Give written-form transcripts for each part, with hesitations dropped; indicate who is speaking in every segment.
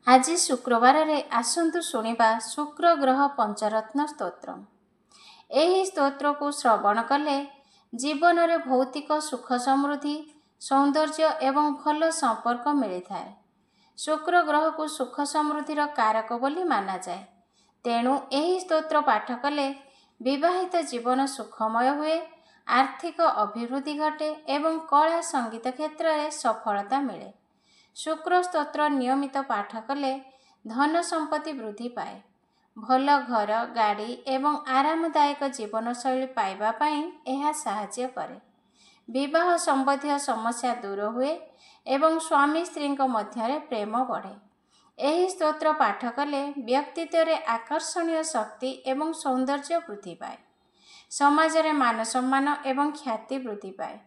Speaker 1: आज शुक्रवार रे आसंतु शुणिबा शुक्र ग्रह पंचरत्न स्तोत्र। एही स्तोत्र को श्रवण कले जीवन रे भौतिक सुख समृद्धि सौंदर्य एवं भल संपर्क मिली थाए। शुक्र ग्रह को सुख समृद्धिर कारक बोली माना जाए। तेणु एही स्तोत्र पाठ कले विवाहित जीवन सुखमय हुए, आर्थिक अभिवृद्धि घटे एवं कला संगीत क्षेत्र में सफलता मिले। शुक्र स्तोत्र नियमित पाठ कले धन संपत्ति वृद्धि पाए, भल घर गाड़ी एवं आरामदायक जीवनशैली पाइबा पाई यह साहाय्य करे। विवाह संबंधी समस्या दूर हुए एवं स्वामी स्त्री मध्य प्रेम बढ़े। यही स्तोत्र पाठ कले व्यक्तित्व रे आकर्षणीय शक्ति एवं सौंदर्य वृद्धि पाए। समाज रे मान सम्मान एवं ख्याति वृद्धि पाए।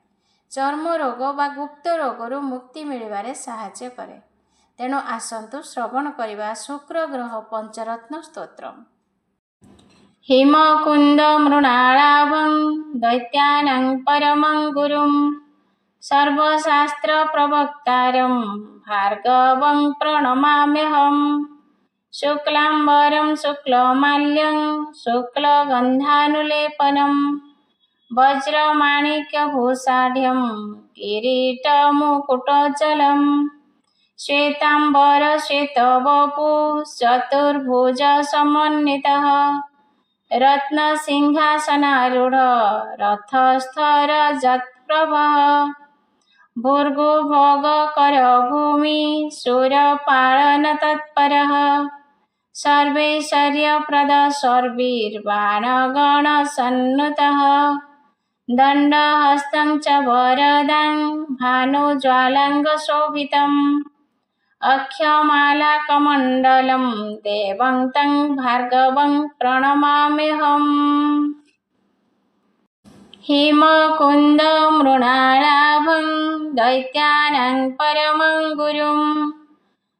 Speaker 1: चर्म रोग व गुप्त रोगरू मुक्ति मिलबारे साहाय्य करे। तेणु आसंतु श्रवण करिबा शुक्र ग्रह पंचरत्न स्तोत्र। हिमकुंद मृणालाभं दैत्यानां परमं गुरुं सर्वशास्त्र प्रवक्तारं भार्गवं प्रणमाम्यहम्। शुक्लांबरं शुक्लमाल्यं शुक्लगन्धानुलेपनं वज्रमाणिक्यभूषाढ्यं किरीटमुकुटोज्ज्वलं श्वेतांबर श्वेतवपु चतुर्भुज समन्वितः रत्नसिंहासनारूढ रथस्थर जत्प्रभः भूर्गुभोगकर भूमि शूरपालन तत्परः सर्वैश्वर्यप्रद सर्वीर्बाणगण सन्नुतः दण्डहस्तं च वरदां भानुज्वालाङ्गशोभितम् अक्षमालाकमण्डलं देवं तं भार्गवं प्रणमाम्यहम्। हिमकुन्दमृणालाभं दैत्यानां परमं गुरुं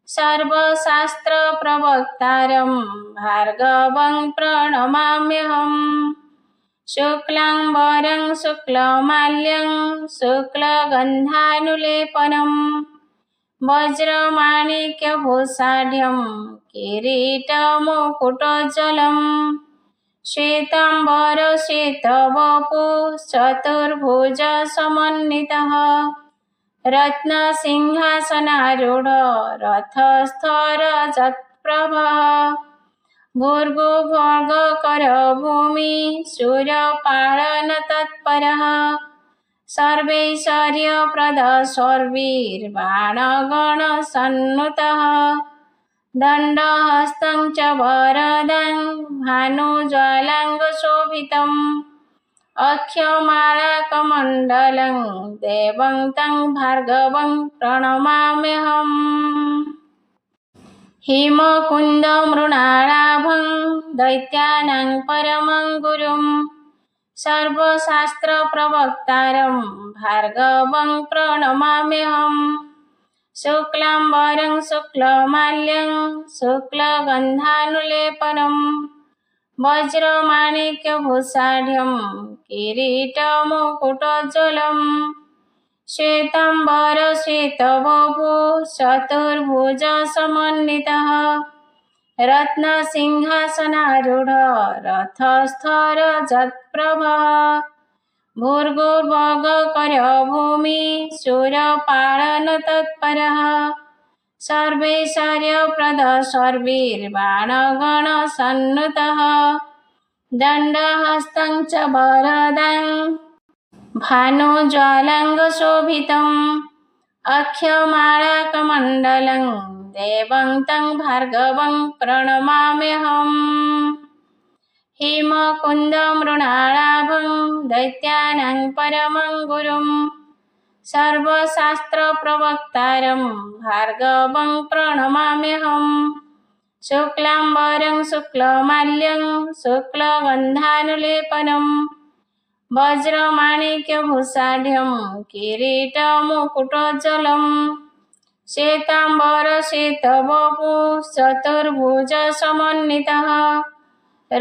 Speaker 1: सर्वशास्त्रप्रवक्तारं भार्गवं प्रणमाम्यहम्। शुक्लांबरं शुक्लमाल्यं शुक्लगन्धानुलेपनं वज्रमाणिक्यभूषाढ्यं किरीटमुकुटोज्ज्वलं श्वेतांबर श्वेतवपु चतुर्भुज समन्वितः रत्नसिंहासनारूढ रथस्थर जत्प्रभः भूर्गुभोगकर भूमि शूरपालन तत्परः सर्वैश्वर्यप्रद सर्वीर्बाणगण सन्नुतः दण्डहस्तं च वरदां भानुज्वालाङ्गशोभितम् अक्षमालाकमण्डलं देवं तं भार्गवं प्रणमाम्यहम्। हिमकुन्दमृणालाभं दैत्यानां परमं गुरुं सर्वशास्त्रप्रवक्तारं भार्गवं प्रणमाम्यहम्। शुक्लांबरं शुक्लमाल्यं शुक्लगन्धानुलेपनं वज्रमाणिक्यभूषाढ्यं किरीटमुकुटोज्ज्वलं श्वेतांबर श्वेतवपु चतुर्भुज समन्वितः रत्नसिंहासनारूढ रथस्थर जत्प्रभः भूर्गुभोगकर भूमि शूरपालन तत्परः सर्वैश्वर्यप्रद सर्वीर्बाणगण सन्नुतः दण्डहस्तं च वरदां भानुज्वालाङ्गशोभितम् अक्षमालाकमण्डलं देवं तं भार्गवं प्रणमाम्यहम्। हिमकुन्दमृणालाभं दैत्यानां परमं गुरुं सर्वशास्त्रप्रवक्तारं भार्गवं प्रणमाम्यहम्। शुक्लांबरं शुक्लमाल्यं शुक्लगन्धानुलेपनं वज्रमाणिक्यभूषाढ्यं किरीटमुकुटोज्ज्वलं श्वेतांबर श्वेतवपु चतुर्भुज समन्वितः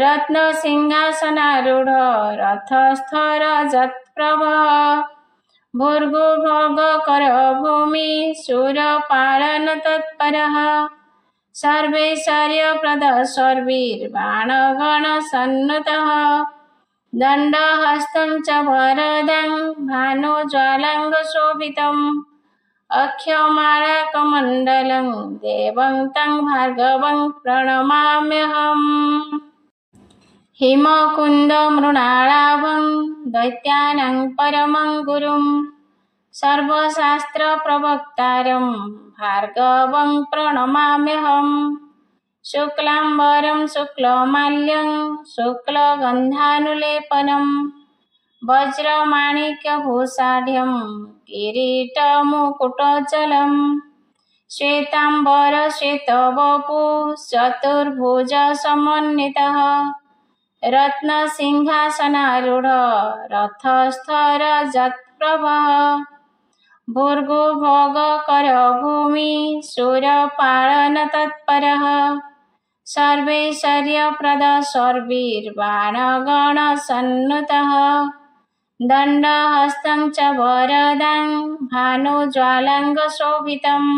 Speaker 1: रत्नसिंहासनारूढ रथस्थर जत्प्रभः भूर्गुभोगकर भूमि शूरपालन तत्परः सर्वैश्वर्यप्रदस्वर्भिर्बाणगणसन्नुतः दण्डहस्तं च वरदं भानुज्वालाङ्गशोभितम् अक्षमालाकमण्डलं देवं तं भार्गवं प्रणमाम्यहम्। हिमकुन्दमृणालाभं दैत्यानां परमं गुरुं सर्वशास्त्रप्रवक्तारं भार्गवं प्रणमाम्यहम्। शुक्लाम्बरं शुक्लमाल्यं शुक्लगन्धानुलेपनं वज्रमाणिक्यभूषाढ्यं किरीटमुकुटोज्ज्वलं श्वेताम्बरश्वेतवपुः चतुर्भुजसमन्वितः रत्नसिंहासनारूढः रथस्थरजत्प्रभः भूर्भुवगकरभूमिः शूरपालनतत्परः सर्वैश्वर्यप्रदस्वर्भिर्बाणगणसन्नुतः दण्डहस्तं च वरदं भानुज्वालाङ्गशोभितम्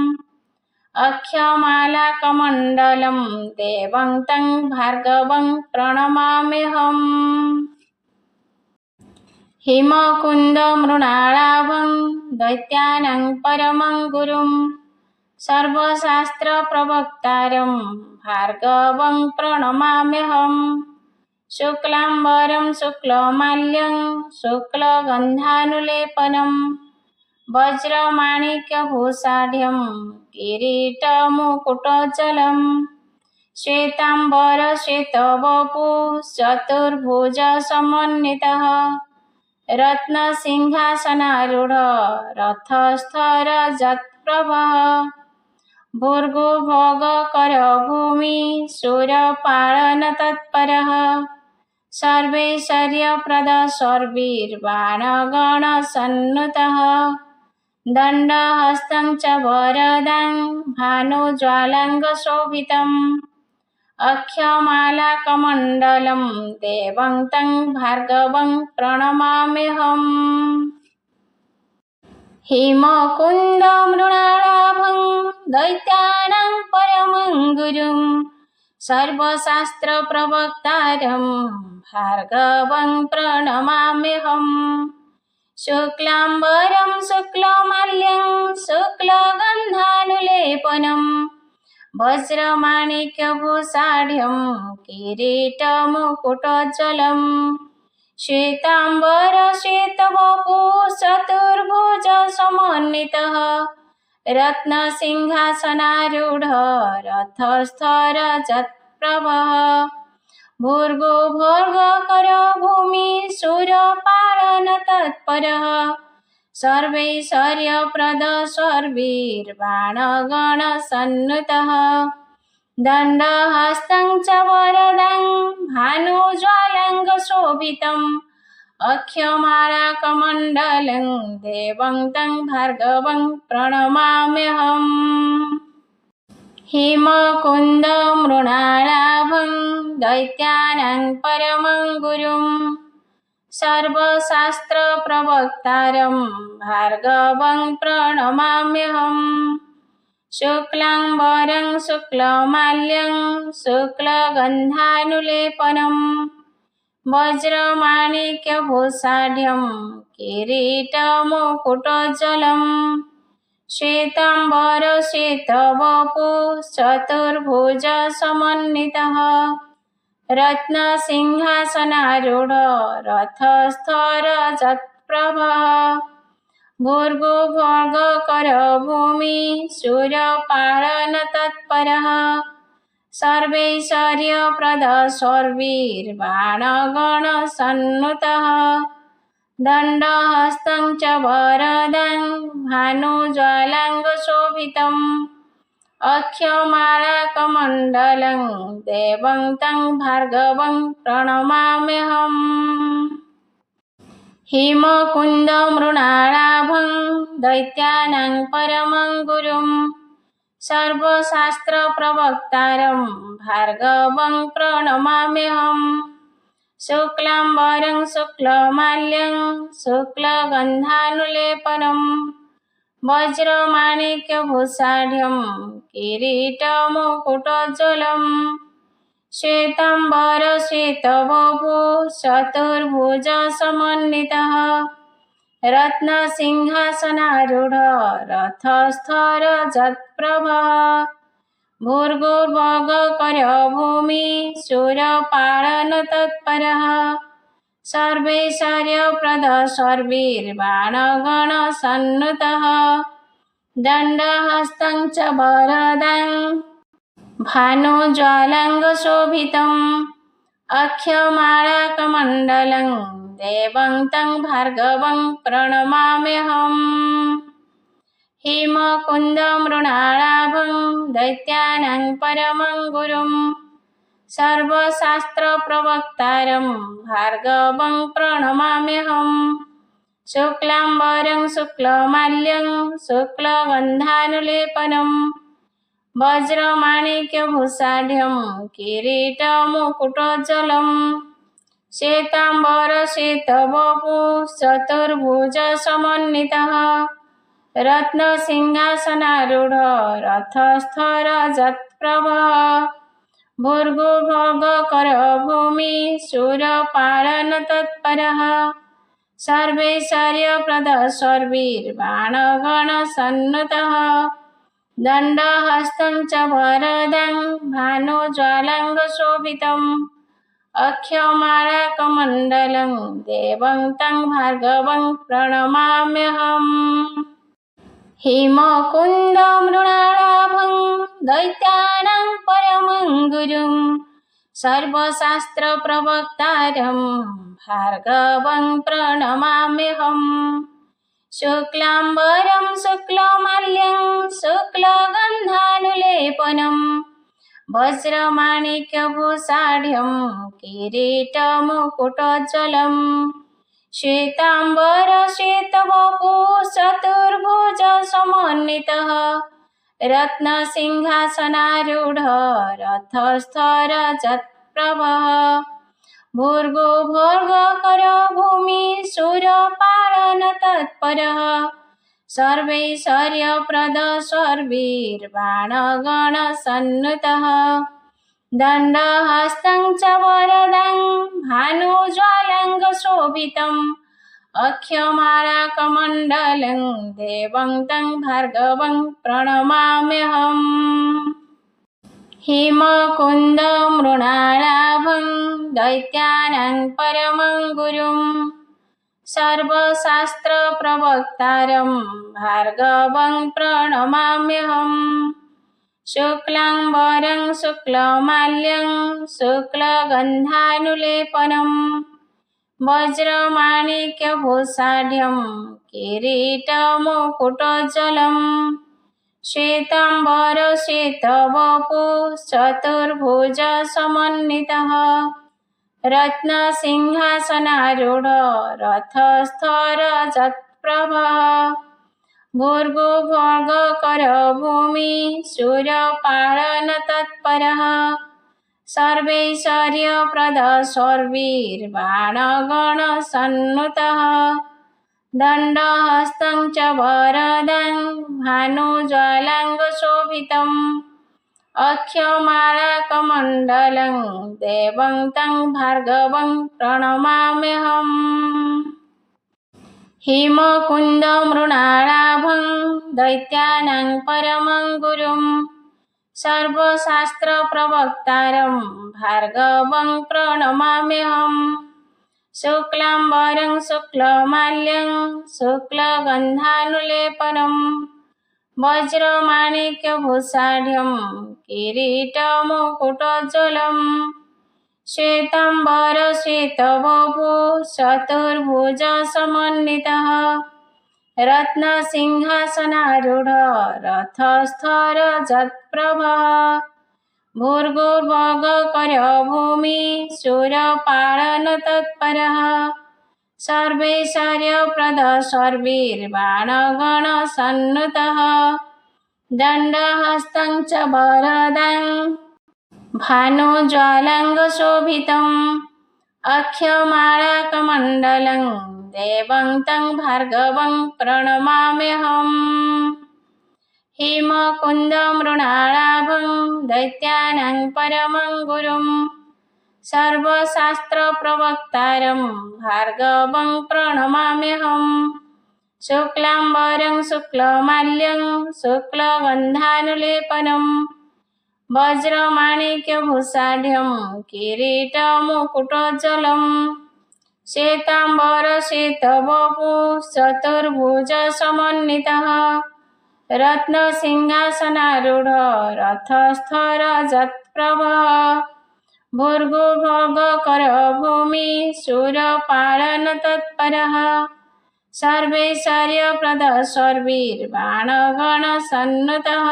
Speaker 1: अक्षमालाकमण्डलं देवं तं भार्गवं प्रणमाम्यहम्। हिमकुन्दमृणालाभं दैत्यानां परमं गुरुं सर्वशास्त्रप्रवक्तारं भार्गवं प्रणमाम्यहम्। शुक्लाम्बरं शुक्लमाल्यं शुक्लगन्धानुलेपनं वज्रमाणिक्यभूषाढ्यं किरीटमुकुटोज्ज्वलं श्वेताम्बरश्वेतवपुः चतुर्भुजसमन्वितः रत्नसिंहासनारूढः रथस्थरजत्प्रभः भूर्भुवगकरभूमिः शूरपालनतत्परः सर्वैश्वर्यप्रदस्वर्भिर्बाणगणसन्नुतः दण्डहस्तं च वरदं भानुज्वालाङ्गशोभितम् अक्षमालाकमण्डलं देवं तं भार्गवं प्रणमाम्यहम्। हिमकुन्दमृणालाभं दैत्यानां परमं गुरुं सर्वशास्त्रप्रवक्तारं भार्गवं प्रणमाम्यहम्। शुक्लाम्बरं शुक्लमाल्यं शुक्लगन्धानुलेपनं वज्रमाणिक्यभूषाढ्यं किरीटमुकुटोज्ज्वलं श्वेताम्बरश्वेतवपुः चतुर्भुजसमन्वितः रत्नसिंहासनारूढः रथस्थरजत्प्रभः भूर्भुवगकरभूमिः शूरपालनतत्परः सर्वैश्वर्यप्रदस्वर्भिर्बाणगणसन्नुतः दण्डहस्तं च वरदं भानुज्वालाङ्गशोभितम् अक्षमालाकमण्डलं देवं तं भार्गवं प्रणमाम्यहम्। हिमकुन्दमृणालाभं दैत्यानां परमं गुरुं सर्वशास्त्रप्रवक्तारं भार्गवं प्रणमाम्यहम्। शुक्लाम्बरं शुक्लमाल्यं शुक्लगन्धानुलेपनं वज्रमाणिक्यभूषाढ्यं किरीटमुकुटोज्ज्वलं श्वेताम्बरश्वेतवपुः चतुर्भुजसमन्वितः रत्नसिंहासनारूढः रथस्थरजत्प्रभः भूर्भुवगकरभूमिः शूरपालनतत्परः सर्वैश्वर्यप्रदस्वर्भिर्बाणगणसन्नुतः दण्डहस्तं च वरदं भानुज्वालाङ्गशोभितम् अक्षमालाकमण्डलं देवं तं भार्गवं प्रणमाम्यहम्। हिमकुन्दमृणालाभं दैत्यानां परमं गुरुं सर्वशास्त्रप्रवक्तारं भार्गवं प्रणमाम्यहम्। शुक्लाम्बरं शुक्लमाल्यं शुक्लगन्धानुलेपनं वज्रमाणिक्यभूषाढ्यं किरीटमुकुटोज्ज्वलम् श्वेताम्बरश्वेतवपु चतुर्भुजसमन्वितः रत्नसिंहासनारूढ रथस्थरजत्प्रभः भूर्भुवःकरभूमि शूरपाणनतत्परः सर्वैश्वर्यप्रदः सर्वैर्बाणगणसन्नुतः दण्डहस्तं च वरदं भानुज्वालाङ्गशोभितम् अक्षमालाकमण्डलं देवं तं भार्गवं प्रणमाम्यहम् हेमकुन्दमृणालाभं दैत्यानां परमं गुरुं सर्वशास्त्रप्रवक्तारं भार्गवं प्रणमाम्यहम् शुक्लाम्बरं शुक्लमाल्यं शुक्लगन्धानुलेपनं वज्रमाणिक्यभूषाढ्यं किरीटमुकुटोज्ज्वलं श्वेताम्बरश्वेतवपु चतुर्भुजसमन्वितः रत्नसिंहासनारूढ रथस्थरजत्प्रभः भूर्भुवःकरभूमि शूरपाणनतत्परः सर्वैश्वर्यप्रदः सर्वैर्बाणगणसन्नुतः दण्डहस्तं च वरदं भानुज्वालाङ्गशोभितम् अक्षमालाकमण्डलं देवं तं भार्गवं प्रणमाम्यहम् हेमकुन्दमृणालाभं दैत्यानां परमं गुरुं सर्वशास्त्रप्रवक्तारं भार्गवं प्रणमाम्यहम् शुक्लाम्बरं शुक्लमाल्यं शुक्लगन्धानुलेपनं वज्रमाणिक्यभूषाढ्यं किरीटमुकुटोज्ज्वलं श्वेताम्बरश्वेतवपु चतुर्भुजसमन्वितः रत्नसिंहासनारूढ रथस्थरजत्प्रभः भूर्भुवःकरभूमि शूरपाणनतत्परः सर्वैश्वर्यप्रदः सर्वैर्बाणगणसन्नुतः दण्डहस्तं च वरदं भानुज्वालाङ्गशोभितम् अक्षमालाकमण्डलं देवं तं भार्गवं प्रणमाम्यहम् हेमकुन्दमृणालाभं दैत्यानां परमं गुरुं सर्वशास्त्रप्रवक्तारं भार्गवं प्रणमाम्यहम् शुक्लाम्बरं शुक्लमाल्यं शुक्लगन्धानुलेपनं वज्रमाणिक्यभूषाढ्यं किरीटमुकुटोज्ज्वलं श्वेताम्बरश्वेतवपु चतुर्भुजसमन्वितः रत्नसिंहासनारूढ रथस्थरजत्प्रभः भूर्भुवःकरभूमि शूरपाणनतत्परः सर्वैश्वर्यप्रदः सर्वैर्बाणगणसन्नुतः दण्डहस्तं च वरदं भानुज्वालाङ्गशोभितम् अक्षमालाकमण्डलं देवं तं भार्गवं प्रणमाम्यहम् हेमकुन्दमृणालाभं दैत्यानां परमं गुरुं सर्वशास्त्रप्रवक्तारं भार्गवं प्रणमाम्यहम् शुक्लाम्बरं शुक्लमाल्यं शुक्लगन्धानुलेपनं वज्रमाणिक्यभूषाढ्यं किरीटमुकुटोज्ज्वलं श्वेताम्बरश्वेतवपु चतुर्भुजसमन्वितः रत्नसिंहासनारूढ रथस्थरजत्प्रभः भूर्भुवःकरभूमि शूरपाणनतत्परः सर्वैश्वर्यप्रदः सर्वैर्बाणगणसन्नुतः दण्डहस्तं च वरदं भानुज्वालाङ्गशोभितम् अक्षमालाकमण्डलं देवं तं भार्गवं प्रणमाम्यहम्। हेमकुन्दमृणालाभं दैत्यानां परमं गुरुं सर्वशास्त्रप्रवक्तारं भार्गवं प्रणमाम्यहम्। शुक्लाम्बरं शुक्लमाल्यं शुक्लगन्धानुलेपनं वज्रमाणिक्यभूषाढ्यं किरीटमुकुटोज्ज्वलम् श्वेताम्बरश्वेतवपुः चतुर्भुजसमन्वितः रत्नसिंहासनारूढः रथस्थरजत्प्रभः भूर्भुवःकरः भूमिः शूरपालनतत्परः सर्वैश्वर्यप्रदः सर्वैर्बाणगणसन्नुतः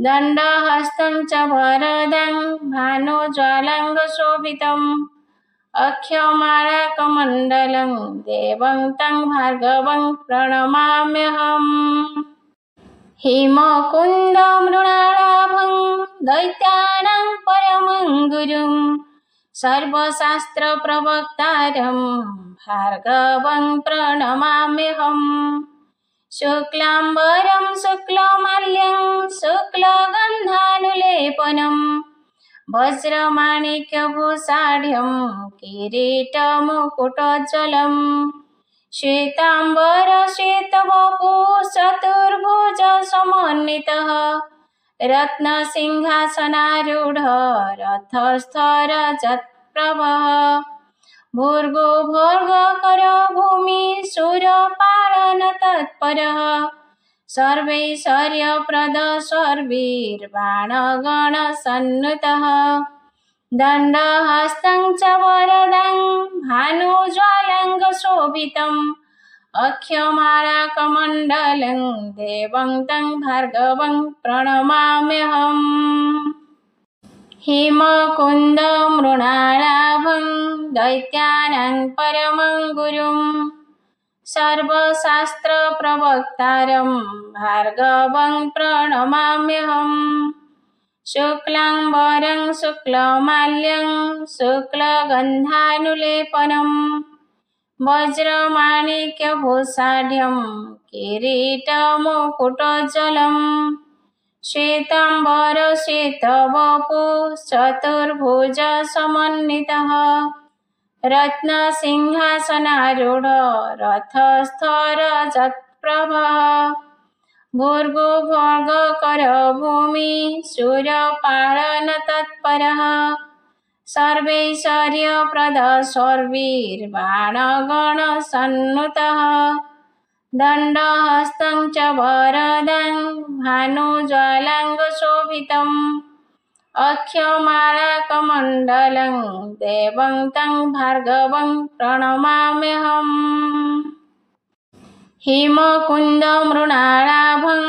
Speaker 1: दण्डहस्तं च वरदं भानुज्वालाङ्गशोभितम् अक्षमालाकमण्डलं देवं तं भार्गवं प्रणमाम्यहम्। हेमकुन्दमृणालाभं दैत्यानां परमं गुरुं सर्वशास्त्रप्रवक्तारं भार्गवं प्रणमाम्यहम्। शुक्लाम्बरं शुक्लमाल्यं शुक्लगन्धानुलेपनं वज्रमाणिक्यभूषाढ्यं किरीटमुकुटोज्ज्वलम् श्वेताम्बरश्वेतवपुः चतुर्भुजसमन्वितः रत्नसिंहासनारूढः रथस्थरजत्प्रभः भूर्भुवःकरः भूमिः शूरपालनतत्परः सर्वैश्वर्यप्रदः सर्वैर्बाणगणसन्नुतः दण्डहस्तं च वरदं भानुज्वालाङ्गशोभितम् अक्षमालाकमण्डलं देवं तं भार्गवं प्रणमाम्यहम्। हेमकुन्दमृणालाभं दैत्यानां परमं गुरुं सर्वशास्त्रप्रवक्तारं भार्गवं प्रणमाम्यहम्। शुक्लाम्बरं शुक्लमाल्यं शुक्लगन्धानुलेपनं वज्रमाणिक्यभूषाढ्यं किरीटमुकुटोज्ज्वलम् श्वेताम्बरश्वेतवपुः चतुर्भुजसमन्वितः रत्नसिंहासनारूढः रथस्थरजत्प्रभः भूर्भुवःकरः भूमिः शूरपालनतत्परः सर्वैश्वर्यप्रदः सर्वैर्बाणगणसन्नुतः दण्डहस्तं च वरदं भानुज्वालाङ्गशोभितम् अक्षमालाकमण्डलं देवं तं भार्गवं प्रणमाम्यहम्। हेमकुन्दमृणालाभं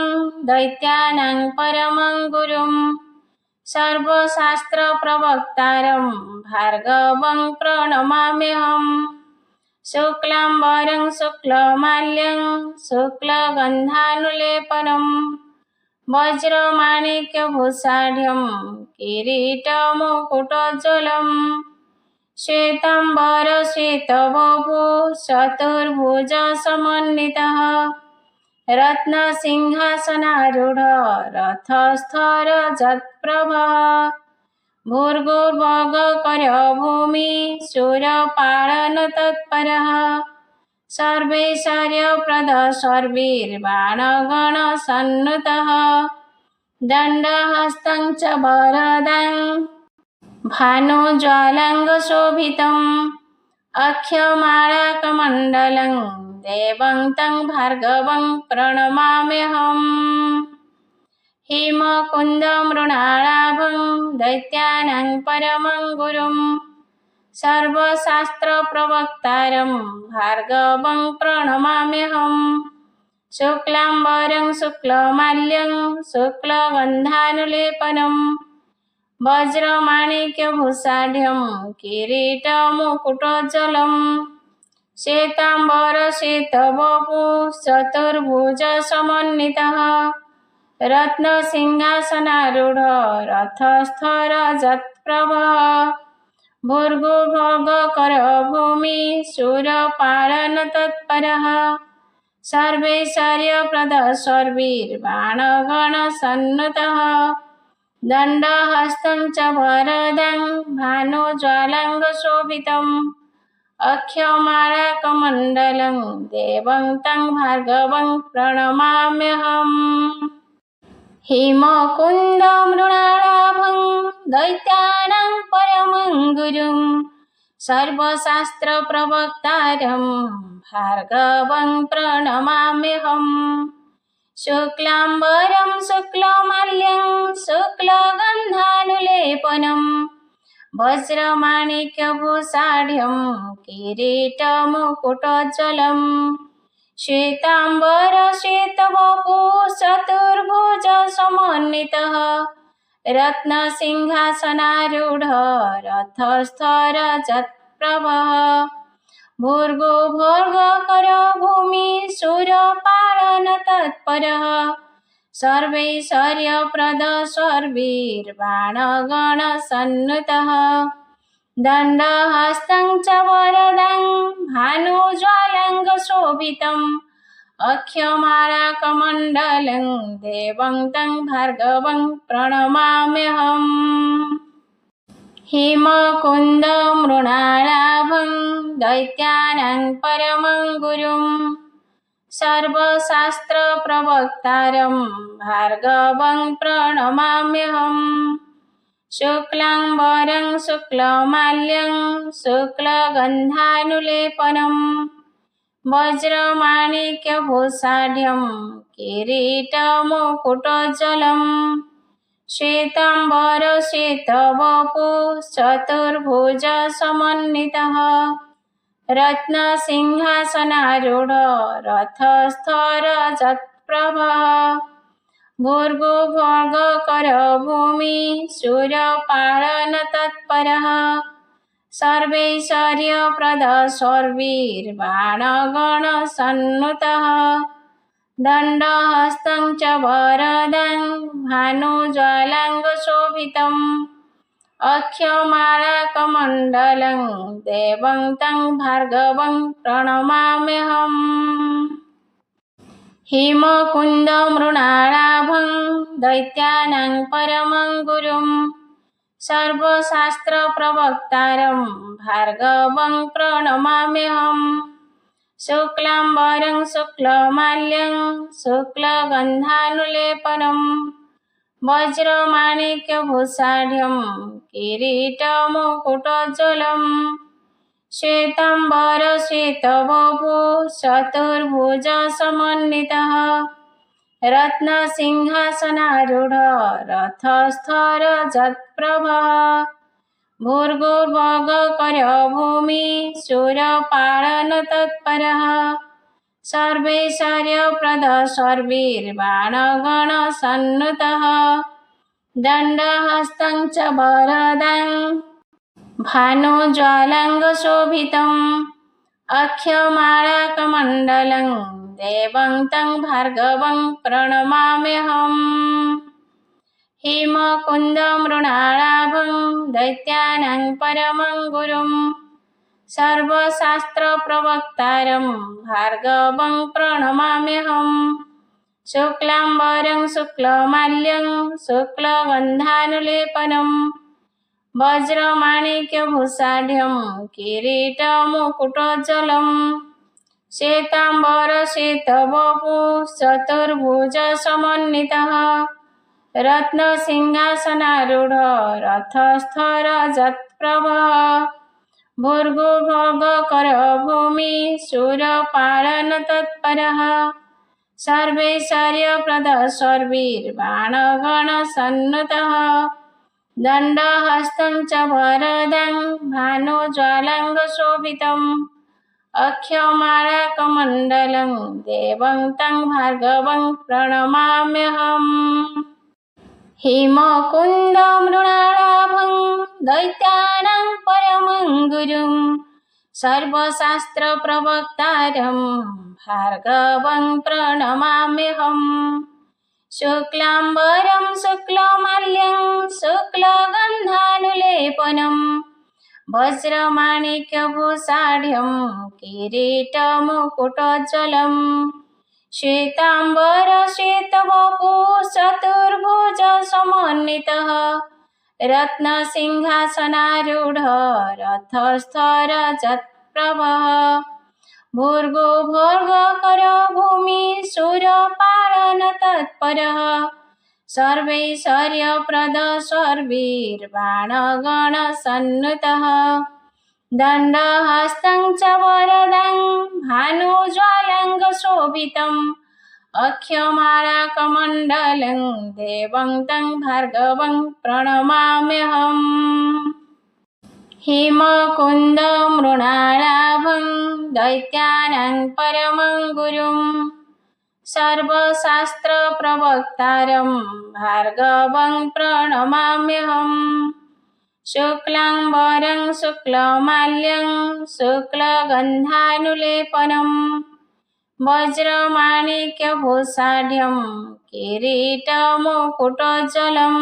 Speaker 1: दैत्यानां परमं गुरुं सर्वशास्त्रप्रवक्तारं भार्गवं प्रणमाम्यहम्। शुक्लाम्बरं शुक्लमाल्यं शुक्लगन्धानुलेपनं वज्रमाणिक्यभूषाढ्यं किरीटमुकुटोज्ज्वलम् श्वेताम्बरश्वेतवपुः चतुर्भुजसमन्वितः रत्नसिंहासनारूढः रथस्थरजत्प्रभः भूर्भुवःकरः भूमिः शूरपालनतत्परः सर्वैश्वर्यप्रदः सर्वैर्बाणगणसन्नुतः दण्डहस्तं च वरदं भानुज्वालाङ्गशोभितम् अक्षमालाकमण्डलं देवं तं भार्गवं प्रणमाम्यहम्। हेमकुन्दमृणालाभं दैत्यानां परमं गुरुं सर्वशास्त्रप्रवक्तारं भार्गवं प्रणमाम्यहम्। शुक्लाम्बरं शुक्लमाल्यं शुक्लगन्धानुलेपनं वज्रमाणिक्यभूषाढ्यं किरीटमुकुटोज्ज्वलम् श्वेताम्बरश्वेतवपुः चतुर्भुजसमन्वितः रत्नसिंहासनारूढः रथस्थरजत्प्रभः भूर्भुवः भूमि शूरपालनतत्परः सर्वैश्वर्यप्रदः सर्वीर्बाणगणसन्नुतः दण्डहस्तं च वरदं भानुज्वालाङ्गशोभितम् अक्षमालाकमण्डलं देवं तं भार्गवं प्रणमाम्यहम् हेमकुन्दमृणालाभं दैत्यानां परमं गुरुं सर्वशास्त्रप्रवक्तारं भार्गवं प्रणमाम्यहम् शुक्लाम्बरं शुक्लमाल्यं शुक्लगन्धानुलेपनं वज्रमाणिक्यभूषाढ्यं किरीटमुकुटोज्ज्वलम् श्वेताम्बरश्वेतवपुः चतुर्भुज समन्वितः रत्नसिंहासनारूढः रथस्थः रजतप्रभः भूर्भुवः भूमि शूरपालनतत्परः सर्वैश्वर्यप्रदः सर्वीर्बाणगणसन्नुतः दण्डहस्तं च वरदं भानुज्वालाङ्गशोभितम् अक्षमालाकमण्डलं देवं तं भार्गवं प्रणमाम्यहम् हेमकुन्दमृणालाभं दैत्यानां परमं गुरुं सर्वशास्त्रप्रवक्तारं भार्गवं प्रणमाम्यहम् शुक्लाम्बरं शुक्लमाल्यं शुक्लगन्धानुलेपनं वज्रमाणिक्यभूषाढ्यं किरीटमुकुटोज्ज्वलम् श्वेताम्बरश्वेतवपुः चतुर्भुज समन्वितः रत्नसिंहासनारूढः रथस्थः रजतप्रभः भूर्भुवः भूमि शूरपालनतत्परः सर्वैश्वर्यप्रदः सर्वीर्बाणगणसन्नुतः दण्डहस्तं च वरदं भानुज्वालाङ्गशोभितम् अक्षमालाकमण्डलं देवं तं भार्गवं प्रणमाम्यहम् हेमकुन्दमृणालाभं दैत्यानां परमं गुरुं सर्वशास्त्रप्रवक्तारं भार्गवं प्रणमाम्यहम् शुक्लाम्बरं शुक्लमाल्यं शुक्लगन्धानुलेपनं वज्रमाणिक्यभूषाढ्यं किरीटमुकुटोज्ज्वलम् श्वेताम्बरश्वेतवपुः चतुर्भुज समन्वितः रत्नसिंहासनारूढः रथस्थः रजतप्रभः भूर्भुवः भूमि शूरपालनतत्परः सर्वैश्वर्यप्रदः सर्वीर्बाणगणसन्नुतः दण्डहस्तं च वरदं भानुज्वालाङ्गशोभितम् अक्षमालाकमण्डलं देवं तं भार्गवं प्रणमाम्यहम् हेमकुन्दमृणालाभं दैत्यानां परमं गुरुं सर्वशास्त्रप्रवक्तारं भार्गवं प्रणमाम्यहम् शुक्लाम्बरं शुक्लमाल्यं शुक्लगन्धानुलेपनं वज्रमाणिक्यभूषाढ्यं किरीटमुकुटोज्ज्वलम् श्वेताम्बरश्वेतवपुः चतुर्भुज समन्वितः रत्नसिंहासनारूढः रथस्थः रजतप्रभः भूर्भुवः भूमि शूरपालनतत्परः सर्वैश्वर्यप्रदः सर्वीर्बाणगणसन्नुतः दण्डहस्तं च वरदं भानुज्वालाङ्गशोभितम् अक्षमालाकमण्डलं देवं तं भार्गवं प्रणमाम्यहम् हेमकुन्दमृणालाभं दैत्यानां परमं गुरुं सर्वशास्त्रप्रवक्तारं भार्गवं प्रणमाम्यहम् शुक्लाम्बरं शुक्लमाल्यं शुक्लगन्धानुलेपनं वज्रमाणिक्यभूषाढ्यं किरीटमुकुटोज्ज्वलं श्वेताम्बरश्वेतवपुः चतुर्भुजसमन्वितः रत्नसिंहासनारूढः रथस्थरजत्प्रभः भूर्भुवस्सुरो भूमिः सुरपालनतत्परः सर्वैश्वर्यप्रदः सर्वैर्बाणगणसन्नुतः दण्डहस्तं च वरदं भानुज्वालाङ्गशोभितम् अक्षमालाकमण्डलं देवं तं भार्गवं प्रणमाम्यहम् हेमकुन्दमृणालाभं दैत्यानां परमं गुरुं सर्वशास्त्रप्रवक्तारं भार्गवं प्रणमाम्यहम् शुक्लाम्बरं शुक्लमाल्यं शुक्लगन्धानुलेपनं वज्रमाणिक्यभूषाढ्यं किरीटमुकुटोज्ज्वलं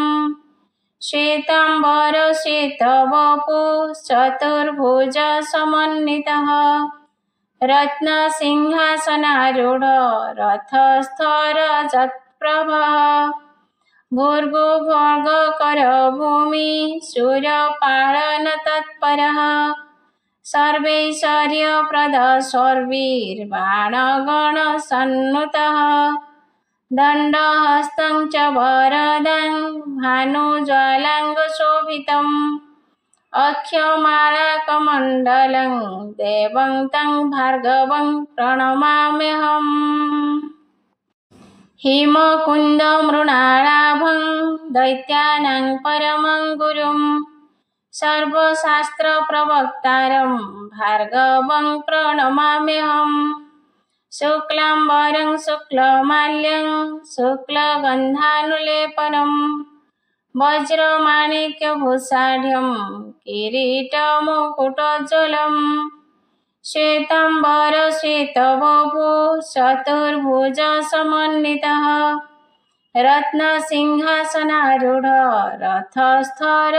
Speaker 1: श्वेताम्बरश्वेतवपुः चतुर्भुजसमन्वितः रत्नसिंहासनारूढः रथस्थरजत्प्रभः भूर्भुवस्सुरो भूमिः सुरपालनतत्परः सर्वैश्वर्यप्रदः सर्वैर्बाणगणसन्नुतः दण्डहस्तं च वरदं भानुज्वालाङ्गशोभितम् अक्षमालाकमण्डलं देवं तं भार्गवं प्रणमाम्यहम् हेमकुन्दमृणालाभं दैत्यानां परमं गुरुं सर्वशास्त्रप्रवक्तारं भार्गवं प्रणमाम्यहम् शुक्लाम्बरं शुक्लमाल्यं शुक्लगन्धानुलेपनं वज्रमाणिक्यभूषाढ्यं किरीटमुकुटोज्ज्वलं श्वेताम्बरश्वेतवपुः चतुर्भुजसमन्वितः रत्नसिंहासनारूढः रथस्थरजत्प्रभः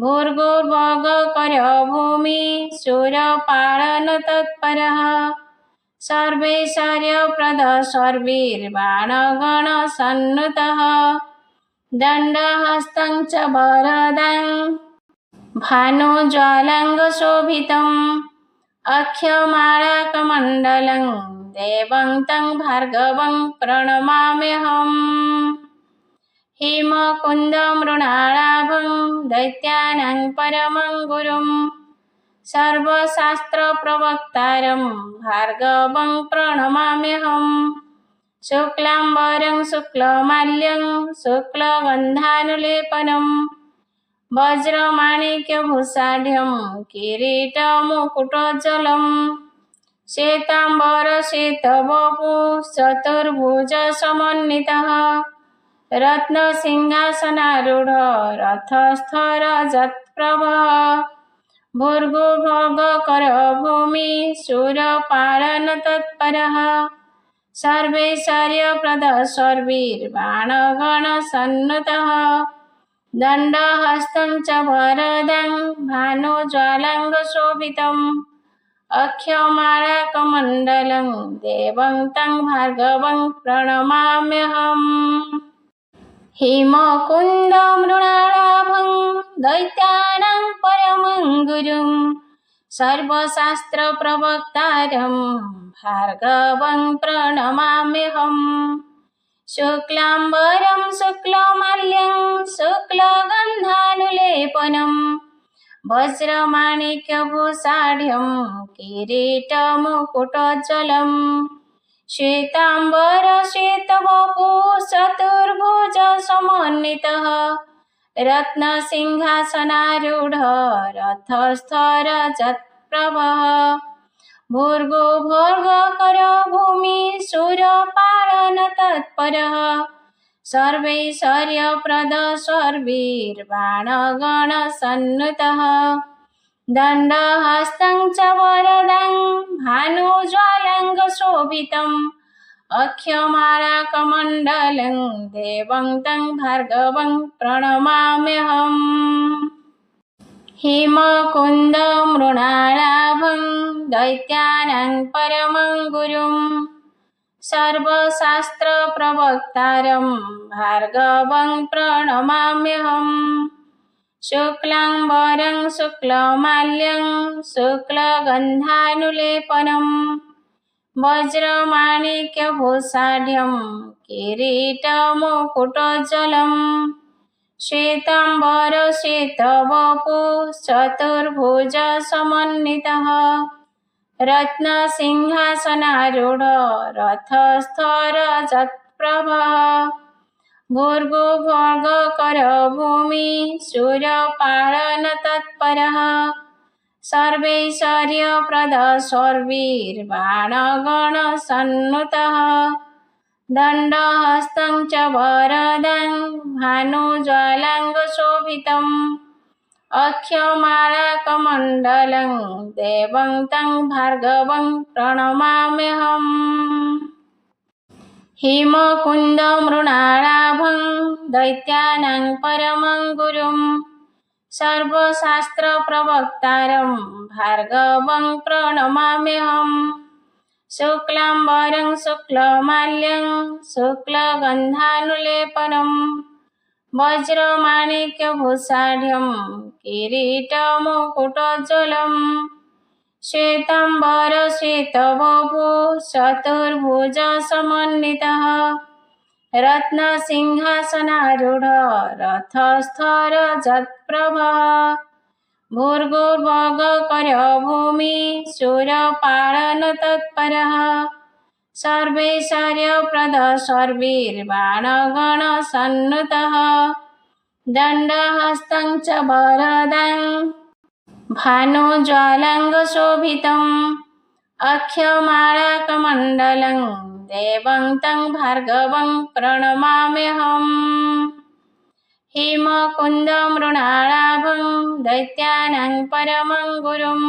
Speaker 1: भूर्भुवस्सुरो भूमिः सुरपालनतत्परः सर्वैश्वर्यप्रदः सर्वैर्बाणगणसन्नुतः दण्डहस्तं च वरदं भानुज्वालाङ्गशोभितम् अक्षमालाकमण्डलं देवं तं भार्गवं प्रणमाम्यहम् हेमकुन्दमृणालाभं दैत्यानां परमं गुरुं सर्वशास्त्रप्रवक्तारं भार्गवं प्रणमाम्यहम् शुक्लाम्बरं शुक्लमाल्यं शुक्लगन्धानुलेपनं वज्रमाणिक्यभूषाढ्यं किरीटमुकुटोज्ज्वलं श्वेताम्बरश्वेतवपुः चतुर्भुजसमन्वितः रत्नसिंहासनारूढः रथस्थरजत्प्रभः भूर्भुवस्सुरो भूमिः सुरपालनतत्परः सर्वैश्वर्यप्रदः सर्वैर्बाणगणसन्नुतः दण्डहस्तं च वरदं भानुज्वालाङ्गशोभितम् अक्षमालाकमण्डलं देवं तं भार्गवं प्रणमाम्यहम् हेमकुन्दमृणालाभं दैत्यानां परमं गुरुं सर्वशास्त्रप्रवक्तारं भार्गवं प्रणमाम्यहम् शुक्लाम्बरं शुक्लमाल्यं शुक्लगन्धानुलेपनं वज्रमाणिक्यभूषाढ्यं किरीटमुकुटोज्ज्वलं श्वेताम्बरश्वेतवपुः चतुर्भुजसमन्वितः रत्नसिंहासनारूढः रथस्थरजत्प्रभः भूर्भुवस्सुरो भूमिः सुरपालनतत्परः सर्वैश्वर्यप्रदः सर्वैर्बाणगणसन्नुतः दण्डहस्तं च वरदं भानुज्वालाङ्गशोभितम् अक्षमालाकमण्डलं देवं तं भार्गवं प्रणमाम्यहम्। हेमकुन्दमृणालाभं दैत्यानां परमं गुरुं सर्वशास्त्रप्रवक्तारं भार्गवं प्रणमाम्यहम्। शुक्लाम्बरं शुक्लमाल्यं शुक्लगन्धानुलेपनं वज्रमाणिक्यभूषाढ्यं किरीटमुकुटोज्ज्वलं श्वेताम्बरश्वेतवपुः चतुर्भुजसमन्वितः रत्नसिंहासनारूढ रथस्थरजत्प्रभः भूर्भुवर्गकरभूमि सूर्यपालनतत्परः सर्वैश्वर्यप्रदः सर्वीर्बाणगणसन्नुतः दण्डहस्तं च वरदं भानुज्वालाङ्गशोभितम् अक्षमालाकमण्डलं देवं तं भार्गवं प्रणमाम्यहम्। हेमकुन्दमृणालाभं दैत्यानां परमं गुरुं सर्वशास्त्रप्रवक्तारं भार्गवं प्रणमाम्यहम्। शुक्लाम्बरं शुक्लमाल्यं शुक्लगन्धानुलेपनं वज्रमाणिक्यभूषाढ्यं किरीटमुकुटोज्ज्वलं श्वेताम्बरश्वेतवपुः चतुर्भुजसमन्वितः रत्नसिंहासनारूढ रथस्थरजत्प्रभः भूर्भुवर्गकरभूमि सूर्यपालनतत्परः सर्वैश्वर्यप्रदः सर्वीर्बाणगणसन्नुतः दण्डहस्तं च वरदं भानुज्वालाङ्गशोभितम् अक्षमालाकमण्डलं देवं तं भार्गवं प्रणमाम्यहम्। हेमकुन्दमृणालाभं दैत्यानां परमं गुरुं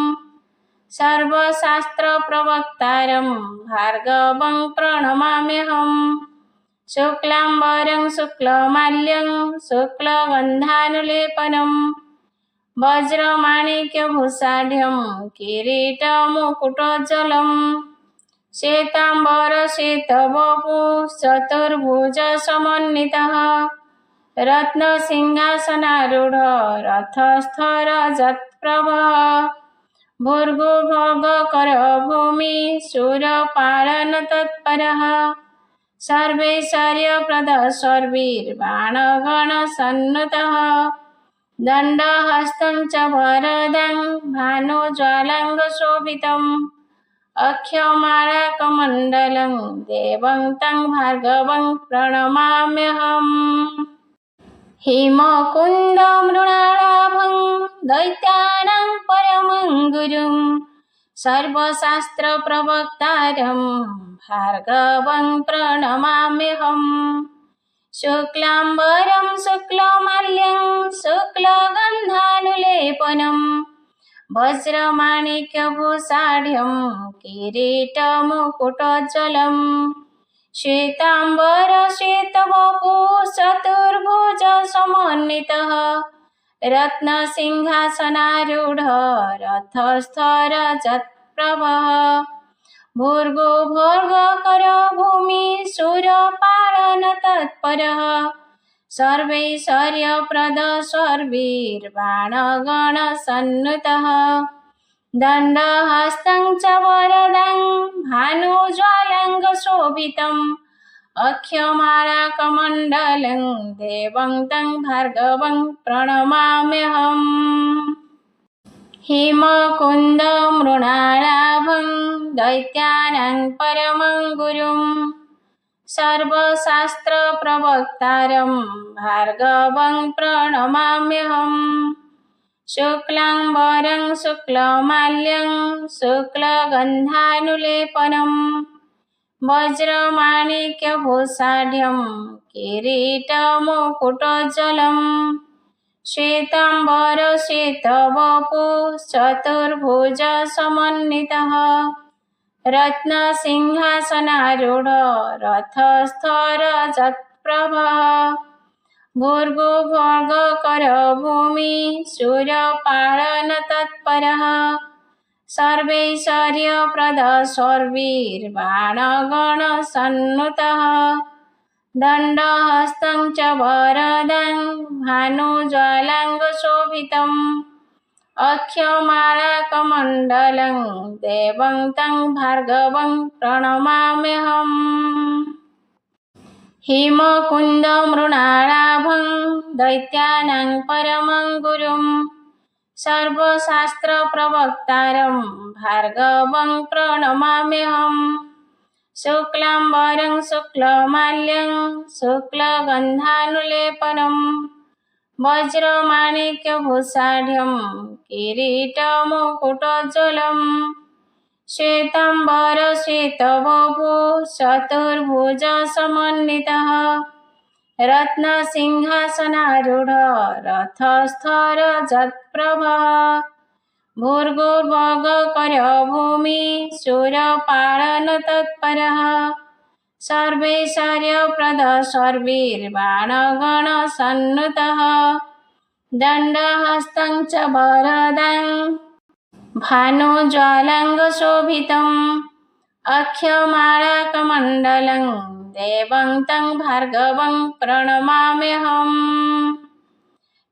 Speaker 1: सर्वशास्त्रप्रवक्तारं भार्गवं प्रणमाम्यहम्। शुक्लाम्बरं शुक्लमाल्यं शुक्लगन्धानुलेपनं वज्रमाणिक्यभूषाढ्यं किरीटमुकुटोज्ज्वलं श्वेताम्बरश्वेतवपुः चतुर्भुजसमन्वितः रत्नसिंहासनारूढ रथस्थरजत्प्रभः भूर्भुवर्गकरभूमि सूर्यपालनतत्परः सर्वैश्वर्यप्रदः सर्वीर्बाणगणसन्नुतः दण्डहस्तं च वरदं भानुज्वालाङ्गशोभितम् अक्षमालाकमण्डलं देवं तं भार्गवं प्रणमाम्यहम्। हेमकुन्दमृणालाभं दैत्यानां परमं गुरुं सर्वशास्त्रप्रवक्तारं भार्गवं प्रणमाम्यहम्। शुक्लाम्बरं शुक्लमाल्यं शुक्लगन्धानुलेपनं वज्रमाणिक्यभूषाढ्यं किरीटमुकुटोज्ज्वलं श्वेताम्बरश्वेतवपुः चतुर्भुजसमन्वितः रत्नसिंहासनारूढ रथस्थरजत्प्रभः भूर्भुवर्गकरभूमि सूर्यपालनतत्परः सर्वैश्वर्यप्रदः सर्वीर्बाणगणसन्नुतः दण्डहस्तं च वरदं भानुज्वालाङ्गशोभितम् अक्षमालाकमण्डलं देवं तं भार्गवं प्रणमाम्यहम्। हेमकुन्दमृणालाभं दैत्यानां परमं गुरुं सर्वशास्त्रप्रवक्तारं भार्गवं प्रणमाम्यहम्। शुक्लाम्बरं शुक्लमाल्यं शुक्लगन्धानुलेपनं वज्रमाणिक्यभूषाढ्यं किरीटमुकुटोज्ज्वलं श्वेताम्बरश्वेतवपुः चतुर्भुजसमन्वितः रत्नसिंहासनारूढ रथस्थरजत्प्रभः भूर्भुवः भूमि सूर्यपालन तत्परः सर्वैश्वर्यप्रदः सर्वीर्बाणगणसन्नुतः दण्डहस्तं च वरदं भानुज्वालाङ्गशोभितम् अक्षमालाकमण्डलं देवं तं भार्गवं प्रणमाम्यहम् हिमकुन्दमृणालाभं दैत्यानां परमं गुरुं सर्वशास्त्रप्रवक्तारं भार्गवं प्रणमाम्यहम् शुक्लाम्बरं शुक्लमाल्यं शुक्लगन्धानुलेपनं वज्रमाणिक्यभूषाढ्यं किरीटमुकुटोज्ज्वलम् श्वेताम्बरश्वेतवपु चतुर्भुजसमन्वितः रत्नसिंहासनारूढः रथस्थरजत्प्रभः भूर्भुवः भूमि सूर्यपालन तत्परः सर्वैश्वर्यप्रदः सर्वीर्बाणगणसन्नुतः दण्डहस्तं च वरदं भानुज्वालाङ्गशोभितम् अक्षमालाकमण्डलं देवं तं भार्गवं प्रणमाम्यहम्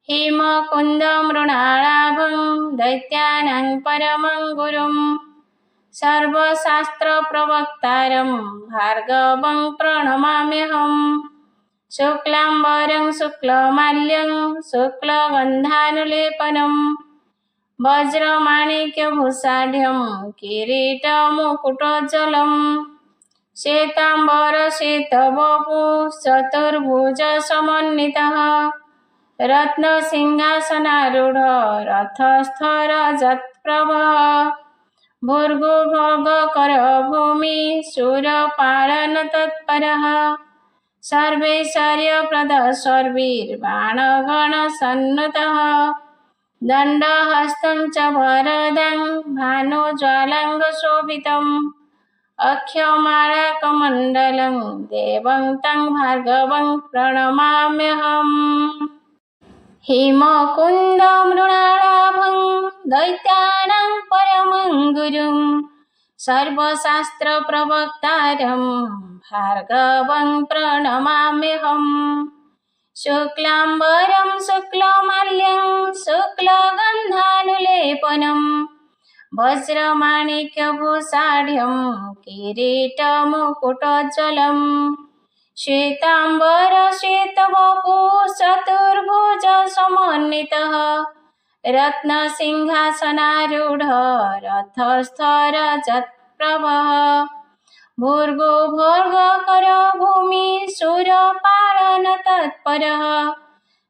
Speaker 1: हिमकुन्दमृणालाभं दैत्यानां परमं गुरुं सर्वशास्त्रप्रवक्तारं भार्गवं प्रणमाम्यहम् शुक्लाम्बरं शुक्लमाल्यं शुक्लगन्धानुलेपनं वज्रमाणिक्यभूषाढ्यं किरीटमुकुटोज्ज्वलम् श्वेताम्बरश्वेतवपु चतुर्भुजसमन्वितः रत्नसिंहासनारूढः रथस्थरजत्प्रभः भूर्भुवः भूमि सूर्यपालन तत्परः सर्वैश्वर्यप्रदः सर्वीर्बाणगणसन्नुतः दण्डहस्तं च वरदं भानुज्वालाङ्गशोभितम् अक्षमालाकमण्डलं देवं तं भार्गवं प्रणमाम्यहम् हिमकुन्दमृणालाभं दैत्यानां परमं गुरुं सर्वशास्त्रप्रवक्तारं भार्गवं प्रणमाम्यहम् शुक्लाम्बरं शुक्लमाल्यं शुक्लगन्धानुलेपनं वज्रमाणिक्यभूषाढ्यं किरीटमुकुटोज्ज्वलम् श्वेताम्बरश्वेतवपु चतुर्भुजसमन्वितः रत्नसिंहासनारूढः रथस्थरजत्प्रभः भूर्भुवः भूमि सूर्यपालन तत्परः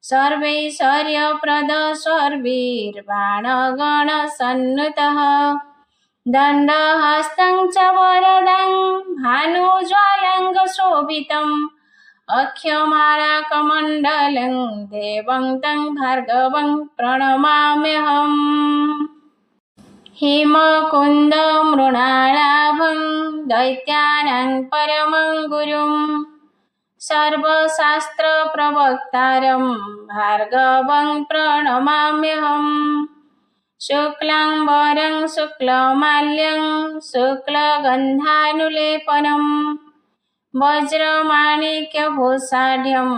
Speaker 1: सर्वैश्वर्यप्रदः सर्वीर्बाणगणसन्नुतः दण्डहस्तं च वरदं भानुज्वालाङ्गशोभितम् अक्षमालाकमण्डलं देवं तं भार्गवं प्रणमाम्यहम् हिमकुन्दमृणालाभं दैत्यानां परमं गुरुं सर्वशास्त्रप्रवक्तारं भार्गवं प्रणमाम्यहम् शुक्लाम्बरं शुक्लमाल्यं शुक्लगन्धानुलेपनं वज्रमाणिक्यभूषाढ्यं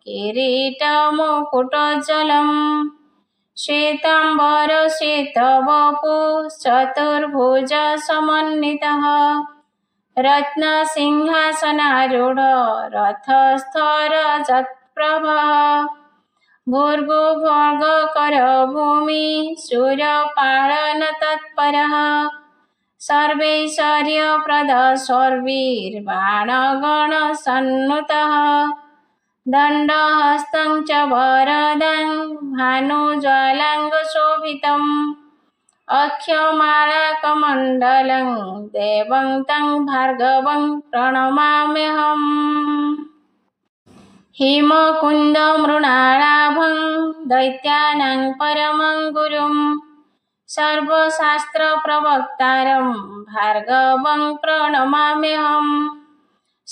Speaker 1: किरीटमुकुटोज्ज्वलम् श्वेताम्बरश्वेतवपु चतुर्भुजसमन्वितः रत्नसिंहासनारूढः रथस्थरजत्प्रभः भूर्भुवः भूमि सूर्यपालन तत्परः सर्वैश्वर्यप्रदः सर्वीर्बाणगणसन्नुतः दण्डहस्तं च वरदं भानुज्वालाङ्गशोभितम् अक्षमालाकमण्डलं देवं तं भार्गवं प्रणमाम्यहम् हिमकुन्दमृणालाभं दैत्यानां परमं गुरुं सर्वशास्त्रप्रवक्तारं भार्गवं प्रणमाम्यहम्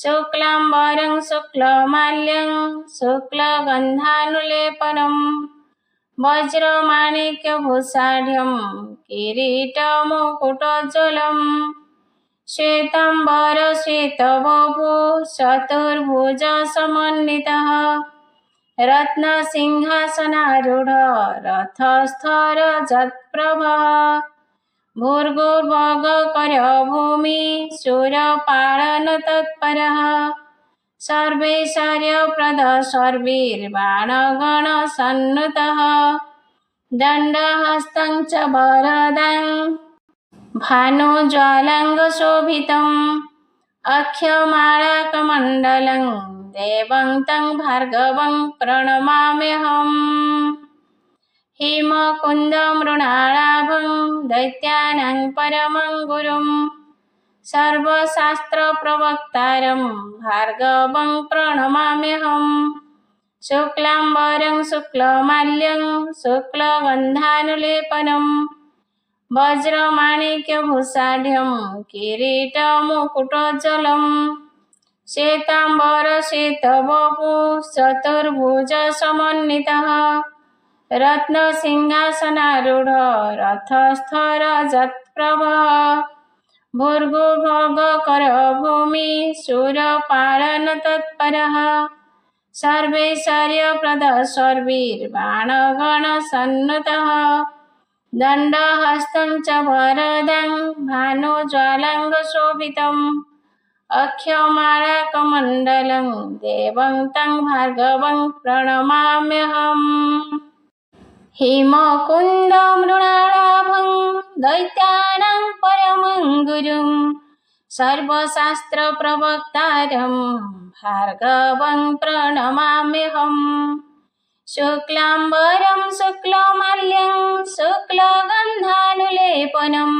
Speaker 1: शुक्लाम्बरं शुक्लमाल्यं शुक्लगन्धानुलेपनं वज्रमाणिक्यभूषाढ्यं किरीटमुकुटोज्ज्वलम् श्वेताम्बरश्वेतवपु चतुर्भुजसमन्वितः रत्नसिंहासनारूढ रथस्थरजत्प्रभः भूर्भुवःकरभूमि शूरपालनतत्परः सर्वैश्वर्यप्रदः सर्वैर्बाणगणसन्नुतः दण्डहस्तं च वरदं भानुज्वालाङ्गशोभितम् अक्षमालाकमण्डलं देवं तं भार्गवं प्रणमाम्यहम् हेमकुन्दमृणालाभं दैत्यानां परमं गुरुं सर्वशास्त्रप्रवक्तारं भार्गवं प्रणमाम्यहम् शुक्लाम्बरं शुक्लमाल्यं शुक्लगन्धानुलेपनं वज्रमाणिक्यभूषाढ्यं किरीटमुकुटोज्ज्वलम् श्वेताम्बरश्वेतवपु चतुर्भुजसमन्वितः रत्नसिंहासनारूढ रथस्थरजत्प्रभः भूर्भुवःकरभूमि शूरपालनतत्परः सर्वैश्वर्यप्रदः सर्वैर्बाणगणसन्नुतः दण्डहस्तं च वरदं भानुज्वालाङ्गशोभितम् अक्षमालाकमण्डलं देवं तं भार्गवं प्रणमाम्यहम् हेमकुन्दमृणालाभं दैत्यानां परमं गुरुं सर्वशास्त्रप्रवक्तारं भार्गवं प्रणमाम्यहम् शुक्लाम्बरं शुक्लमाल्यं शुक्लगन्धानुलेपनं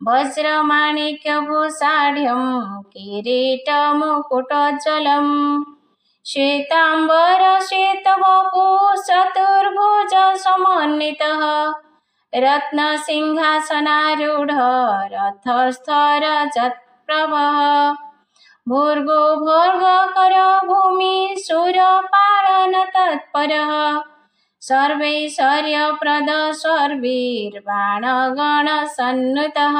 Speaker 1: वज्रमाणिक्यभूषाढ्यं किरीटमुकुटोज्ज्वलम् श्वेताम्बरश्वेतवपु चतुर्भुजसमन्वितः रत्नसिंहासनारूढ रथस्थरजत्प्रभः भूर्भुवःकरभूमि शूरपालनतत्परः सर्वैश्वर्यप्रदः सर्वैर्बाणगणसन्नुतः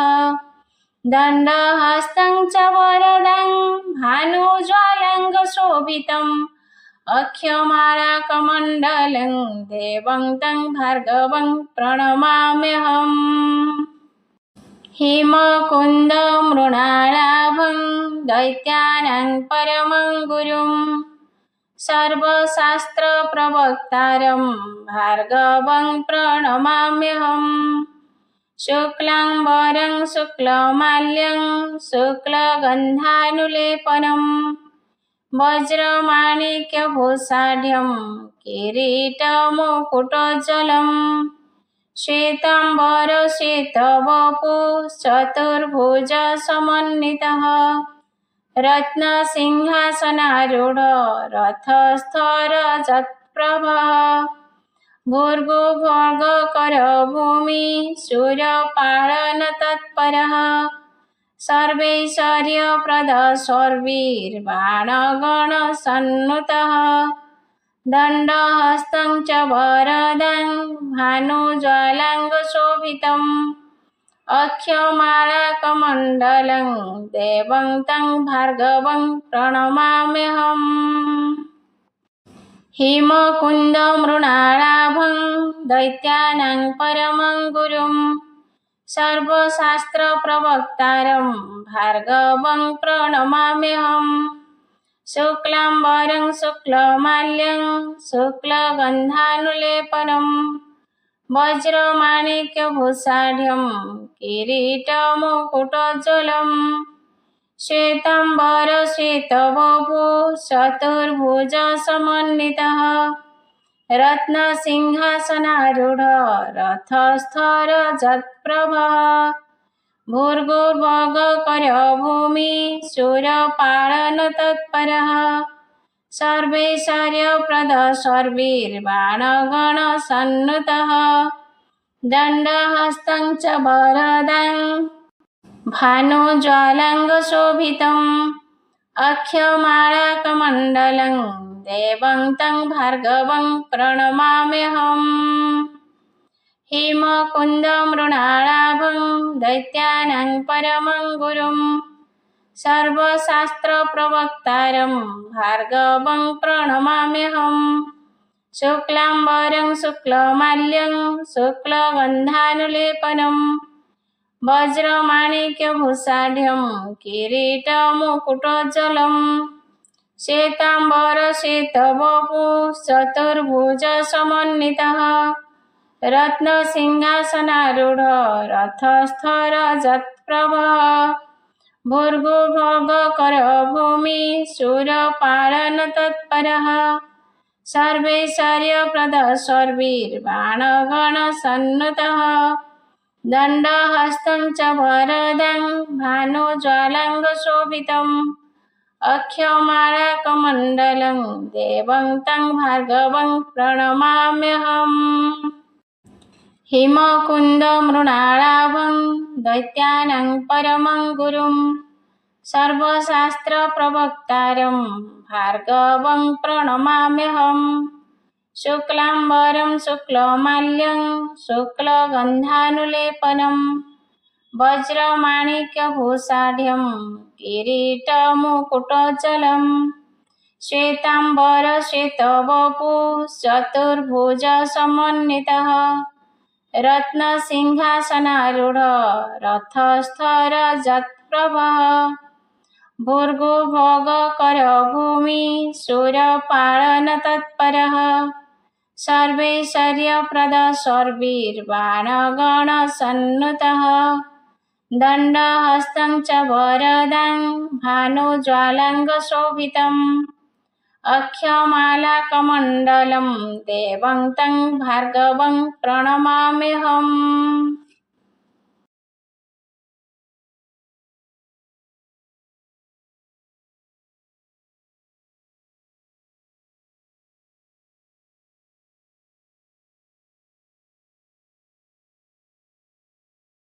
Speaker 1: दण्डहस्तं च वरदं भानुज्वालाङ्गशोभितम् अक्षमालाकमण्डलं देवं तं भार्गवं प्रणमाम्यहम् हेमकुन्दमृणालाभं दैत्यानां परमं गुरुं सर्वशास्त्रप्रवक्तारं भार्गवं प्रणमाम्यहम् शुक्लाम्बरं शुक्लमाल्यं शुक्लगन्धानुलेपनं वज्रमाणिक्यभूषाढ्यं किरीटमुकुटोज्ज्वलम् श्वेताम्बरश्वेतवपु चतुर्भुजसमन्वितः रत्नसिंहासनारूढ रथस्थरजत्प्रभः भूर्भुवःकरभूमि शूरपालनतत्परः सर्वैश्वर्यप्रदः सर्वैर्बाणगणसन्नुतः दण्डहस्तं च वरदं भानुज्वालाङ्गशोभितम् अक्षमालाकमण्डलं देवं तं भार्गवं प्रणमाम्यहम् हेमकुन्दमृणालाभं दैत्यानां परमं गुरुं सर्वशास्त्रप्रवक्तारं भार्गवं प्रणमाम्यहम् शुक्लाम्बरं शुक्लमाल्यं शुक्लगन्धानुलेपनं वज्रमाणिक्यभूषाढ्यं किरीटमुकुटोज्ज्वलम् श्वेताम्बरश्वेतवपु चतुर्भुजसमन्वितः रत्नसिंहासनारूढ रथस्थरजत्प्रभः भूर्भुवःकरभूमि शूरपालनतत्परः सर्वैश्वर्यप्रदः सर्वैर्बाणगणसन्नुतः दण्डहस्तं च वरदं भानुज्वालाङ्गशोभितम् अक्षमालाकमण्डलं देवं तं भार्गवं प्रणमाम्यहम्। हेमकुन्दमृणालाभं दैत्यानां परमं गुरुं सर्वशास्त्रप्रवक्तारं भार्गवं प्रणमाम्यहम्। शुक्लाम्बरं शुक्लमाल्यं शुक्लगन्धानुलेपनं वज्रमाणिक्यभूषाढ्यं किरीटमुकुटोज्ज्वलं श्वेताम्बरश्वेतवपुः चतुर्भुजसमन्वितः रत्नसिंहासनारूढः रथस्थरजत्प्रभः भूर्भुवः भूमिः शूरपालनतत्परः सर्वैश्वर्यप्रदः सर्वीर्बाणगणसन्नुतः दण्डहस्तं च वरदं भानुज्वालाङ्गशोभितम् अक्षमालाकमण्डलं देवं तं भार्गवं प्रणमाम्यहम्। हेमकुन्दमृणालाभं दैत्यानां परमं गुरुं सर्वशास्त्रप्रवक्तारं भार्गवं प्रणमाम्यहम्। शुक्लाम्बरं शुक्लमाल्यं शुक्लगन्धानुलेपनं वज्रमाणिक्यभूषाढ्यं किरीटमुकुटोज्ज्वलं श्वेताम्बरश्वेतवपुः चतुर्भुजसमन्वितः रत्नसिंहासनारूढः रथस्थरजत्प्रभः भूर्भुवः भूमिः शूरपालनतत्परः सर्वैश्वर्यप्रदः सर्वीर्बाणगणसन्नुतः दण्डहस्तं च वरदं भानुज्वालाङ्गशोभितम् अक्षमालाकमण्डलं देवं तं भार्गवं प्रणमाम्यहम्।